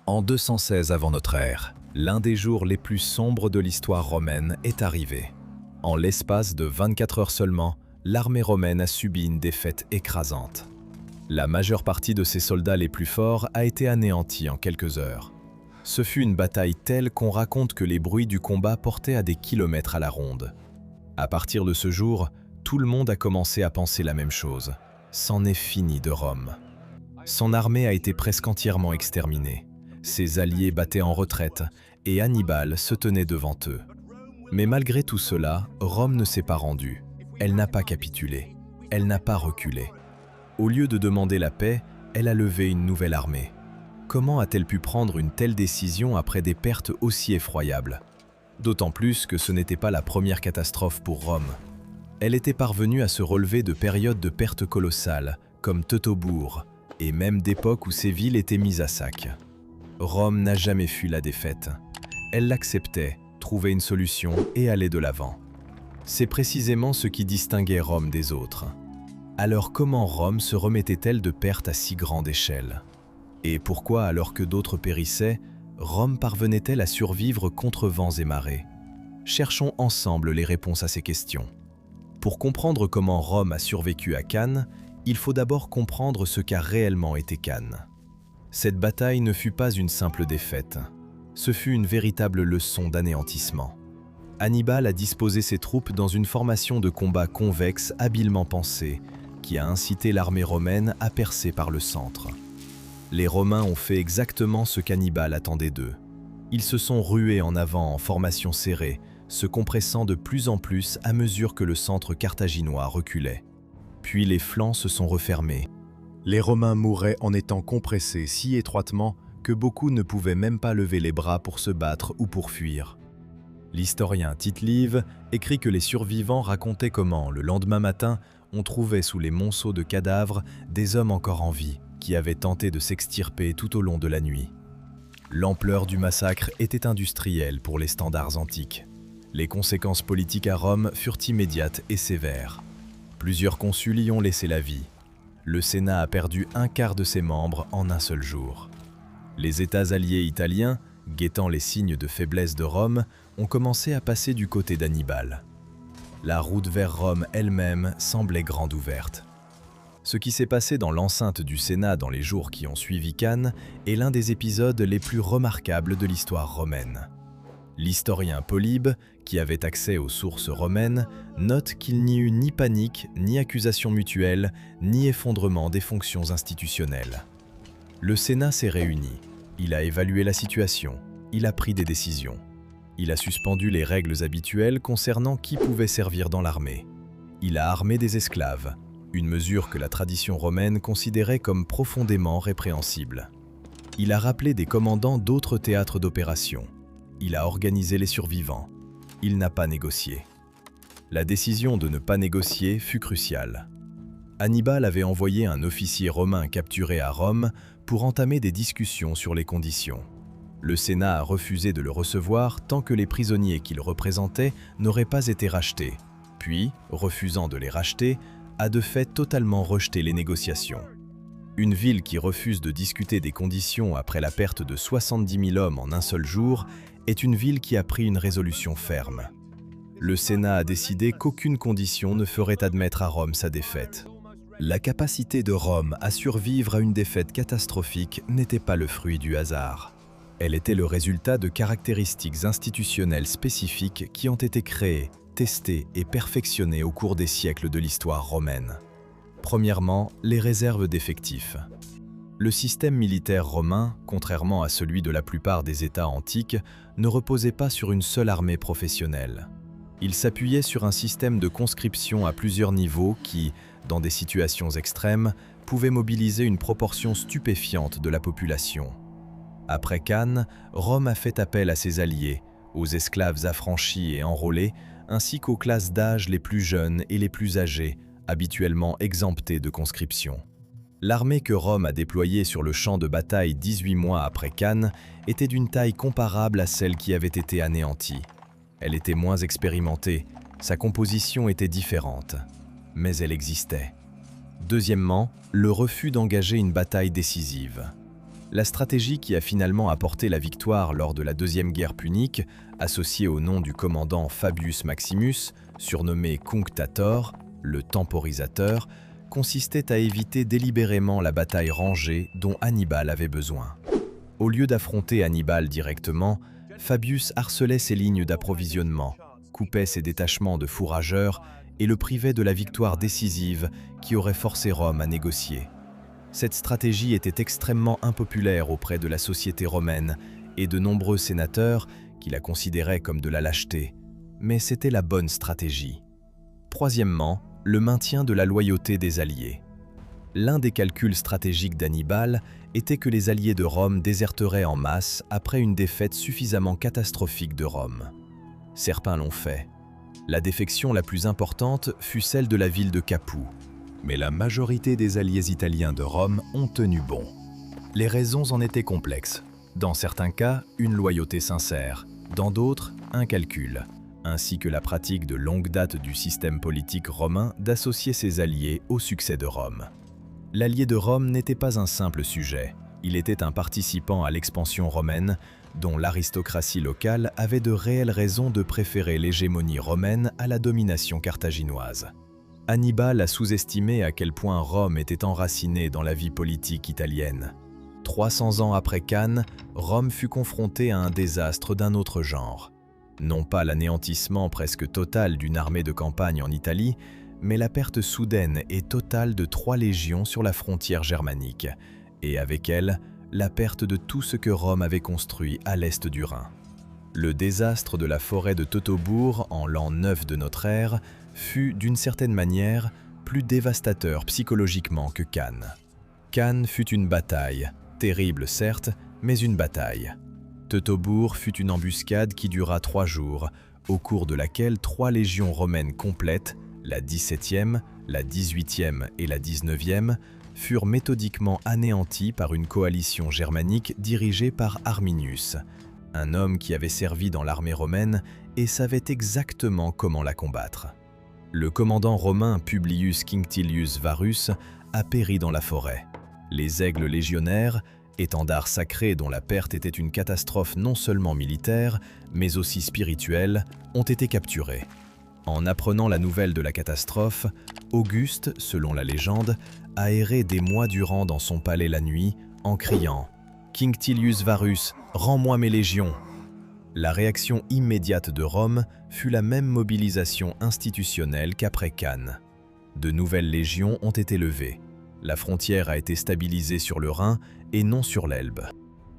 En 216 avant notre ère, l'un des jours les plus sombres de l'histoire romaine est arrivé. En l'espace de 24 heures seulement, l'armée romaine a subi une défaite écrasante. La majeure partie de ses soldats les plus forts a été anéantie en quelques heures. Ce fut une bataille telle qu'on raconte que les bruits du combat portaient à des kilomètres à la ronde. À partir de ce jour, tout le monde a commencé à penser la même chose. C'en est fini de Rome. Son armée a été presque entièrement exterminée. Ses alliés battaient en retraite et Hannibal se tenait devant eux. Mais malgré tout cela, Rome ne s'est pas rendue. Elle n'a pas capitulé. Elle n'a pas reculé. Au lieu de demander la paix, elle a levé une nouvelle armée. Comment a-t-elle pu prendre une telle décision après des pertes aussi effroyables? D'autant plus que ce n'était pas la première catastrophe pour Rome. Elle était parvenue à se relever de périodes de pertes colossales, comme Teutobourg, et même d'époques où ces villes étaient mises à sac. Rome n'a jamais fui la défaite. Elle l'acceptait, trouvait une solution et allait de l'avant. C'est précisément ce qui distinguait Rome des autres. Alors comment Rome se remettait-elle de pertes à si grande échelle? Et pourquoi, alors que d'autres périssaient, Rome parvenait-elle à survivre contre vents et marées? Cherchons ensemble les réponses à ces questions. Pour comprendre comment Rome a survécu à Cannes, il faut d'abord comprendre ce qu'a réellement été Cannes. Cette bataille ne fut pas une simple défaite. Ce fut une véritable leçon d'anéantissement. Hannibal a disposé ses troupes dans une formation de combat convexe habilement pensée, qui a incité l'armée romaine à percer par le centre. Les Romains ont fait exactement ce qu'Hannibal attendait d'eux. Ils se sont rués en avant en formation serrée, se compressant de plus en plus à mesure que le centre carthaginois reculait. Puis les flancs se sont refermés. Les Romains mouraient en étant compressés si étroitement que beaucoup ne pouvaient même pas lever les bras pour se battre ou pour fuir. L'historien Tite-Live écrit que les survivants racontaient comment, le lendemain matin, on trouvait sous les monceaux de cadavres des hommes encore en vie, qui avaient tenté de s'extirper tout au long de la nuit. L'ampleur du massacre était industrielle pour les standards antiques. Les conséquences politiques à Rome furent immédiates et sévères. Plusieurs consuls y ont laissé la vie. Le Sénat a perdu un quart de ses membres en un seul jour. Les États alliés italiens, guettant les signes de faiblesse de Rome, ont commencé à passer du côté d'Hannibal. La route vers Rome elle-même semblait grande ouverte. Ce qui s'est passé dans l'enceinte du Sénat dans les jours qui ont suivi Cannes est l'un des épisodes les plus remarquables de l'histoire romaine. L'historien Polybe, qui avait accès aux sources romaines, note qu'il n'y eut ni panique, ni accusation mutuelle, ni effondrement des fonctions institutionnelles. Le Sénat s'est réuni, il a évalué la situation, il a pris des décisions. Il a suspendu les règles habituelles concernant qui pouvait servir dans l'armée. Il a armé des esclaves, une mesure que la tradition romaine considérait comme profondément répréhensible. Il a rappelé des commandants d'autres théâtres d'opération. Il a organisé les survivants. Il n'a pas négocié. La décision de ne pas négocier fut cruciale. Hannibal avait envoyé un officier romain capturé à Rome pour entamer des discussions sur les conditions. Le Sénat a refusé de le recevoir tant que les prisonniers qu'il représentait n'auraient pas été rachetés, puis, refusant de les racheter, a de fait totalement rejeté les négociations. Une ville qui refuse de discuter des conditions après la perte de 70 000 hommes en un seul jour est une ville qui a pris une résolution ferme. Le Sénat a décidé qu'aucune condition ne ferait admettre à Rome sa défaite. La capacité de Rome à survivre à une défaite catastrophique n'était pas le fruit du hasard. Elle était le résultat de caractéristiques institutionnelles spécifiques qui ont été créées, testées et perfectionnées au cours des siècles de l'histoire romaine. Premièrement, les réserves d'effectifs. Le système militaire romain, contrairement à celui de la plupart des États antiques, ne reposait pas sur une seule armée professionnelle. Il s'appuyait sur un système de conscription à plusieurs niveaux qui, dans des situations extrêmes, pouvait mobiliser une proportion stupéfiante de la population. Après Cannes, Rome a fait appel à ses alliés, aux esclaves affranchis et enrôlés, ainsi qu'aux classes d'âge les plus jeunes et les plus âgés, habituellement exemptés de conscription. L'armée que Rome a déployée sur le champ de bataille 18 mois après Cannes était d'une taille comparable à celle qui avait été anéantie. Elle était moins expérimentée, sa composition était différente, mais elle existait. Deuxièmement, le refus d'engager une bataille décisive. La stratégie qui a finalement apporté la victoire lors de la Deuxième Guerre punique, associée au nom du commandant Fabius Maximus, surnommé Cunctator, le temporisateur, consistait à éviter délibérément la bataille rangée dont Hannibal avait besoin. Au lieu d'affronter Hannibal directement, Fabius harcelait ses lignes d'approvisionnement, coupait ses détachements de fourrageurs et le privait de la victoire décisive qui aurait forcé Rome à négocier. Cette stratégie était extrêmement impopulaire auprès de la société romaine et de nombreux sénateurs qui la considéraient comme de la lâcheté, mais c'était la bonne stratégie. Troisièmement, le maintien de la loyauté des alliés. L'un des calculs stratégiques d'Hannibal était que les alliés de Rome déserteraient en masse après une défaite suffisamment catastrophique de Rome. Certains l'ont fait. La défection la plus importante fut celle de la ville de Capoue. Mais la majorité des alliés italiens de Rome ont tenu bon. Les raisons en étaient complexes. Dans certains cas, une loyauté sincère. Dans d'autres, un calcul, ainsi que la pratique de longue date du système politique romain d'associer ses alliés au succès de Rome. L'allié de Rome n'était pas un simple sujet. Il était un participant à l'expansion romaine, dont l'aristocratie locale avait de réelles raisons de préférer l'hégémonie romaine à la domination carthaginoise. Hannibal a sous-estimé à quel point Rome était enracinée dans la vie politique italienne. 300 ans après Cannes, Rome fut confrontée à un désastre d'un autre genre. Non pas l'anéantissement presque total d'une armée de campagne en Italie, mais la perte soudaine et totale de 3 légions sur la frontière germanique, et avec elle, la perte de tout ce que Rome avait construit à l'est du Rhin. Le désastre de la forêt de Teutobourg en l'an 9 de notre ère fut, d'une certaine manière, plus dévastateur psychologiquement que Cannes. Cannes fut une bataille, terrible certes, mais une bataille. Teutobourg fut une embuscade qui dura 3 jours, au cours de laquelle 3 légions romaines complètes, la 17e, la 18e et la 19e, furent méthodiquement anéanties par une coalition germanique dirigée par Arminius, un homme qui avait servi dans l'armée romaine et savait exactement comment la combattre. Le commandant romain Publius Quinctilius Varus a péri dans la forêt. Les aigles légionnaires, étendards sacrés dont la perte était une catastrophe non seulement militaire, mais aussi spirituelle, ont été capturés. En apprenant la nouvelle de la catastrophe, Auguste, selon la légende, a erré des mois durant dans son palais la nuit, en criant « Quinctilius Varus, rends-moi mes légions !» La réaction immédiate de Rome fut la même mobilisation institutionnelle qu'après Cannes. De nouvelles légions ont été levées. La frontière a été stabilisée sur le Rhin et non sur l'Elbe.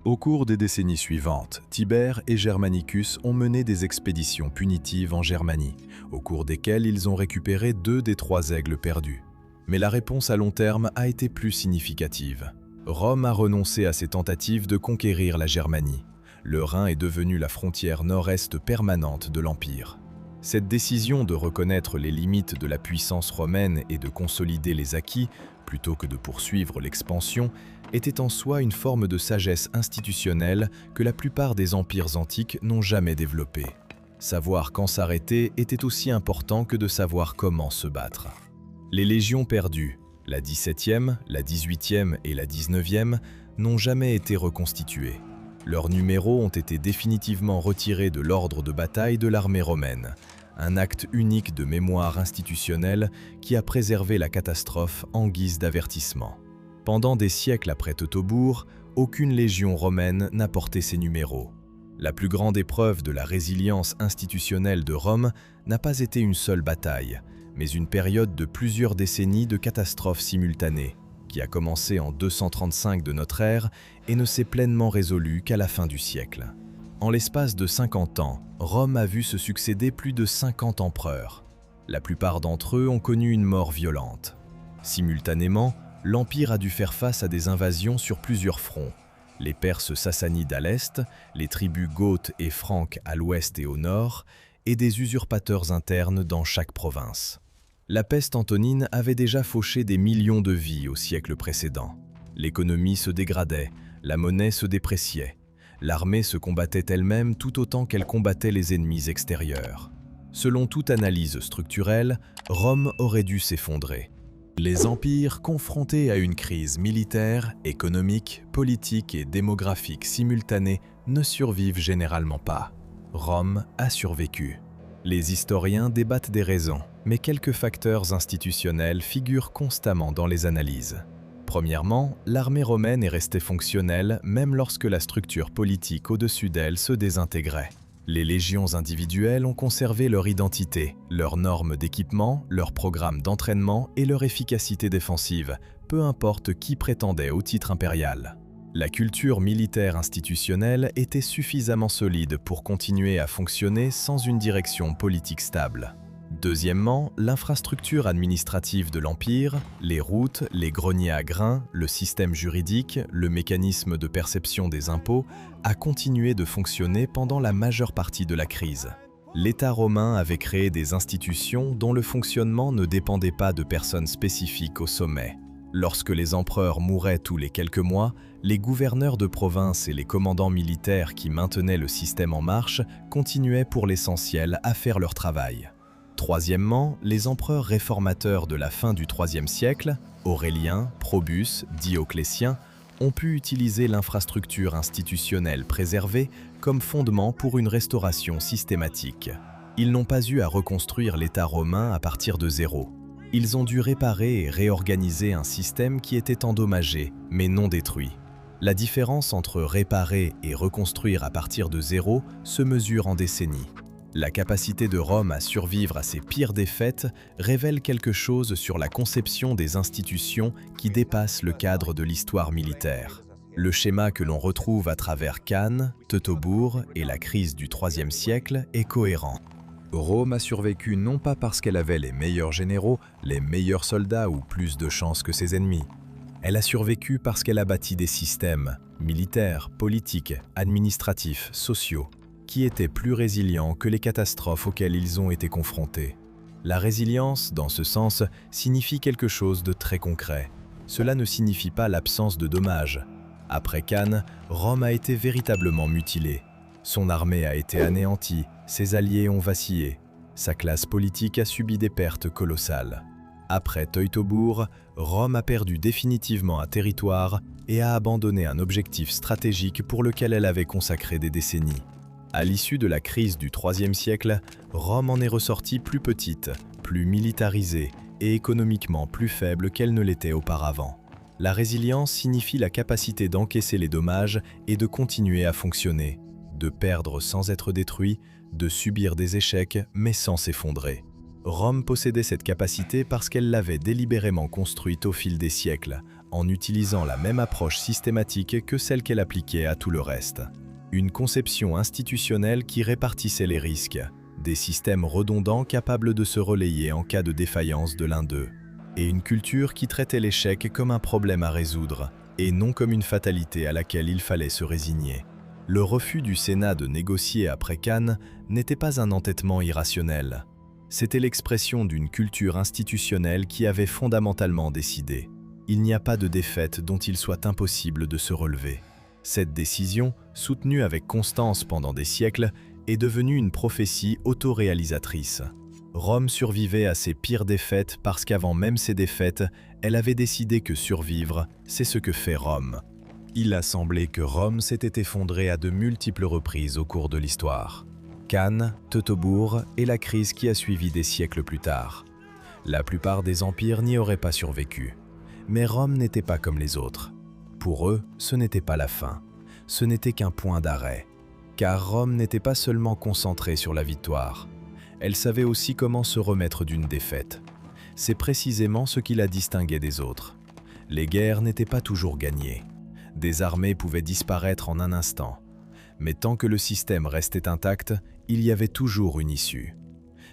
Au cours des décennies suivantes, Tibère et Germanicus ont mené des expéditions punitives en Germanie, au cours desquelles ils ont récupéré 2 des 3 aigles perdus. Mais la réponse à long terme a été plus significative. Rome a renoncé à ses tentatives de conquérir la Germanie. Le Rhin est devenu la frontière nord-est permanente de l'Empire. Cette décision de reconnaître les limites de la puissance romaine et de consolider les acquis, plutôt que de poursuivre l'expansion, était en soi une forme de sagesse institutionnelle que la plupart des empires antiques n'ont jamais développée. Savoir quand s'arrêter était aussi important que de savoir comment se battre. Les légions perdues, la 17e, la 18e et la 19e, n'ont jamais été reconstituées. Leurs numéros ont été définitivement retirés de l'ordre de bataille de l'armée romaine, un acte unique de mémoire institutionnelle qui a préservé la catastrophe en guise d'avertissement. Pendant des siècles après Teutobourg, aucune légion romaine n'a porté ces numéros. La plus grande épreuve de la résilience institutionnelle de Rome n'a pas été une seule bataille, mais une période de plusieurs décennies de catastrophes simultanées, qui a commencé en 235 de notre ère et ne s'est pleinement résolue qu'à la fin du siècle. En l'espace de 50 ans, Rome a vu se succéder plus de 50 empereurs. La plupart d'entre eux ont connu une mort violente. Simultanément, l'Empire a dû faire face à des invasions sur plusieurs fronts. Les Perses sassanides à l'est, les tribus goths et franques à l'ouest et au nord, et des usurpateurs internes dans chaque province. La peste antonine avait déjà fauché des millions de vies au siècle précédent. L'économie se dégradait, la monnaie se dépréciait. L'armée se combattait elle-même tout autant qu'elle combattait les ennemis extérieurs. Selon toute analyse structurelle, Rome aurait dû s'effondrer. Les empires confrontés à une crise militaire, économique, politique et démographique simultanée ne survivent généralement pas. Rome a survécu. Les historiens débattent des raisons, mais quelques facteurs institutionnels figurent constamment dans les analyses. Premièrement, l'armée romaine est restée fonctionnelle même lorsque la structure politique au-dessus d'elle se désintégrait. Les légions individuelles ont conservé leur identité, leurs normes d'équipement, leurs programmes d'entraînement et leur efficacité défensive, peu importe qui prétendait au titre impérial. La culture militaire institutionnelle était suffisamment solide pour continuer à fonctionner sans une direction politique stable. Deuxièmement, l'infrastructure administrative de l'Empire, les routes, les greniers à grains, le système juridique, le mécanisme de perception des impôts, a continué de fonctionner pendant la majeure partie de la crise. L'État romain avait créé des institutions dont le fonctionnement ne dépendait pas de personnes spécifiques au sommet. Lorsque les empereurs mouraient tous les quelques mois, les gouverneurs de province et les commandants militaires qui maintenaient le système en marche continuaient pour l'essentiel à faire leur travail. Troisièmement, les empereurs réformateurs de la fin du IIIe siècle, Aurélien, Probus, Dioclétien, ont pu utiliser l'infrastructure institutionnelle préservée comme fondement pour une restauration systématique. Ils n'ont pas eu à reconstruire l'État romain à partir de zéro. Ils ont dû réparer et réorganiser un système qui était endommagé, mais non détruit. La différence entre réparer et reconstruire à partir de zéro se mesure en décennies. La capacité de Rome à survivre à ses pires défaites révèle quelque chose sur la conception des institutions qui dépasse le cadre de l'histoire militaire. Le schéma que l'on retrouve à travers Cannes, Teutobourg et la crise du IIIe siècle est cohérent. Rome a survécu non pas parce qu'elle avait les meilleurs généraux, les meilleurs soldats ou plus de chances que ses ennemis. Elle a survécu parce qu'elle a bâti des systèmes militaires, politiques, administratifs, sociaux, qui étaient plus résilients que les catastrophes auxquelles ils ont été confrontés. La résilience, dans ce sens, signifie quelque chose de très concret. Cela ne signifie pas l'absence de dommages. Après Cannes, Rome a été véritablement mutilée. Son armée a été anéantie, ses alliés ont vacillé, sa classe politique a subi des pertes colossales. Après Teutobourg, Rome a perdu définitivement un territoire et a abandonné un objectif stratégique pour lequel elle avait consacré des décennies. À l'issue de la crise du IIIe siècle, Rome en est ressortie plus petite, plus militarisée et économiquement plus faible qu'elle ne l'était auparavant. La résilience signifie la capacité d'encaisser les dommages et de continuer à fonctionner, de perdre sans être détruit, de subir des échecs mais sans s'effondrer. Rome possédait cette capacité parce qu'elle l'avait délibérément construite au fil des siècles, en utilisant la même approche systématique que celle qu'elle appliquait à tout le reste. Une conception institutionnelle qui répartissait les risques, des systèmes redondants capables de se relayer en cas de défaillance de l'un d'eux, et une culture qui traitait l'échec comme un problème à résoudre, et non comme une fatalité à laquelle il fallait se résigner. Le refus du Sénat de négocier après Cannes n'était pas un entêtement irrationnel. C'était l'expression d'une culture institutionnelle qui avait fondamentalement décidé. Il n'y a pas de défaite dont il soit impossible de se relever. Cette décision, soutenue avec constance pendant des siècles, est devenue une prophétie autoréalisatrice. Rome survivait à ses pires défaites parce qu'avant même ses défaites, elle avait décidé que survivre, c'est ce que fait Rome. Il a semblé que Rome s'était effondrée à de multiples reprises au cours de l'histoire. Cannes, Teutobourg et la crise qui a suivi des siècles plus tard. La plupart des empires n'y auraient pas survécu. Mais Rome n'était pas comme les autres. Pour eux, ce n'était pas la fin. Ce n'était qu'un point d'arrêt. Car Rome n'était pas seulement concentrée sur la victoire. Elle savait aussi comment se remettre d'une défaite. C'est précisément ce qui la distinguait des autres. Les guerres n'étaient pas toujours gagnées. Des armées pouvaient disparaître en un instant. Mais tant que le système restait intact, il y avait toujours une issue.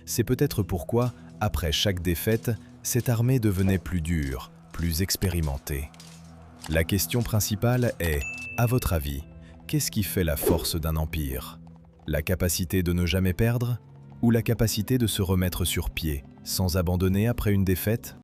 C'est peut-être pourquoi, après chaque défaite, cette armée devenait plus dure, plus expérimentée. La question principale est, à votre avis, qu'est-ce qui fait la force d'un empire? La capacité de ne jamais perdre? Ou la capacité de se remettre sur pied, sans abandonner après une défaite?